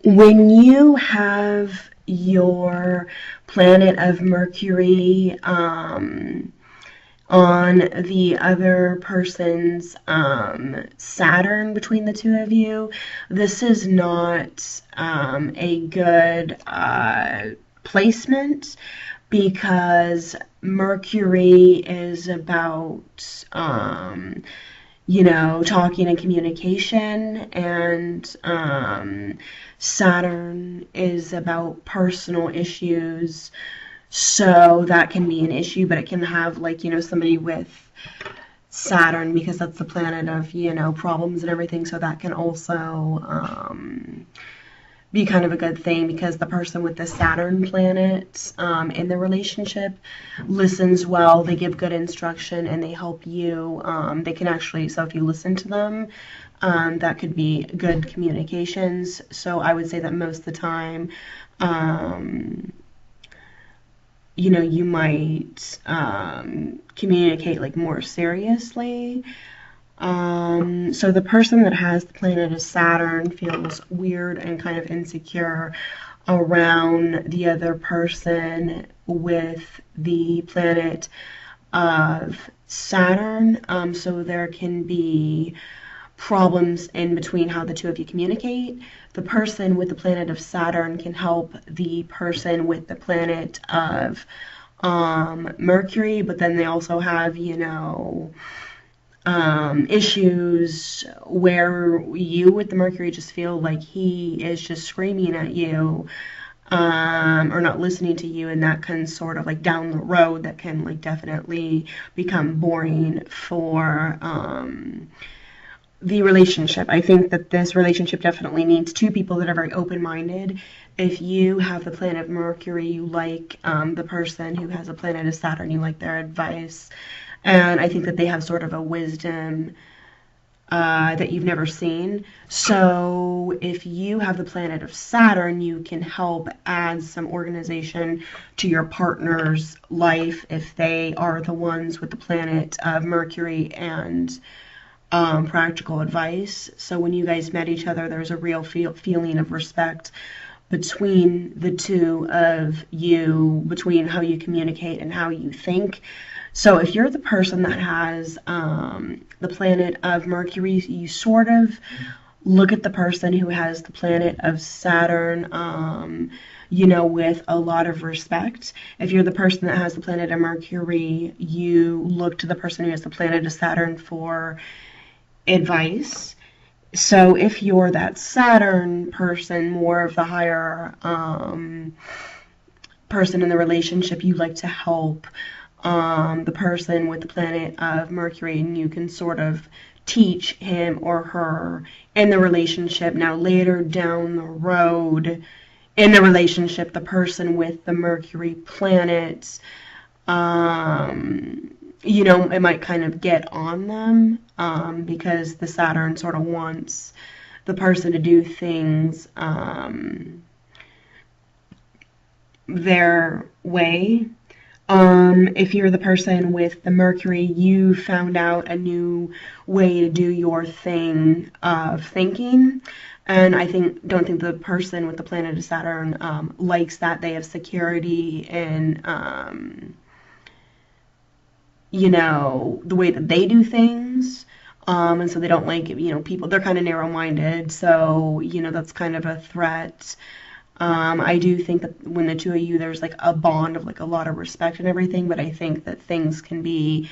when you have your planet of Mercury on the other person's Saturn between the two of you, this is not a good placement because Mercury is about talking and communication, and Saturn is about personal issues. So that can be an issue, but it can have, like, somebody with Saturn, because that's the planet of, problems and everything. So that can also be kind of a good thing because the person with the Saturn planet in the relationship listens well, they give good instruction, and they help you. They can actually, so if you listen to them, that could be good communications. So I would say that most of the time, you might communicate like more seriously. So the person that has the planet of Saturn feels weird and kind of insecure around the other person with the planet of Saturn. So there can be problems in between how the two of you communicate. The person with the planet of Saturn can help the person with the planet of Mercury, but then they also have, issues where you with the Mercury just feel like he is just screaming at you, or not listening to you, and that can sort of like down the road, that can like definitely become boring for the relationship. I think that this relationship definitely needs two people that are very open-minded. If you have the planet of Mercury, you like the person who has a planet of Saturn, you like their advice. And I think that they have sort of a wisdom that you've never seen. So if you have the planet of Saturn, you can help add some organization to your partner's life if they are the ones with the planet of Mercury and practical advice. So when you guys met each other, there's a real feeling of respect between the two of you, between how you communicate and how you think. So if you're the person that has the planet of Mercury, you sort of look at the person who has the planet of Saturn, with a lot of respect. If you're the person that has the planet of Mercury, you look to the person who has the planet of Saturn for advice. So if you're that Saturn person, more of the higher person in the relationship, you like to help the person with the planet of Mercury, and you can sort of teach him or her in the relationship. Now later down the road in the relationship, the person with the Mercury planet, it might kind of get on them because the Saturn sort of wants the person to do things their way. If you're the person with the Mercury, you found out a new way to do your thing of thinking. And don't think the person with the planet of Saturn likes that. They have security in, the way that they do things. And so they don't like, people, they're kind of narrow-minded. So, that's kind of a threat. I do think that when the two of you, there's like a bond of like a lot of respect and everything, but I think that things can be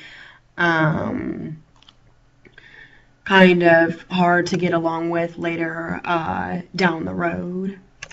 kind of hard to get along with later down the road.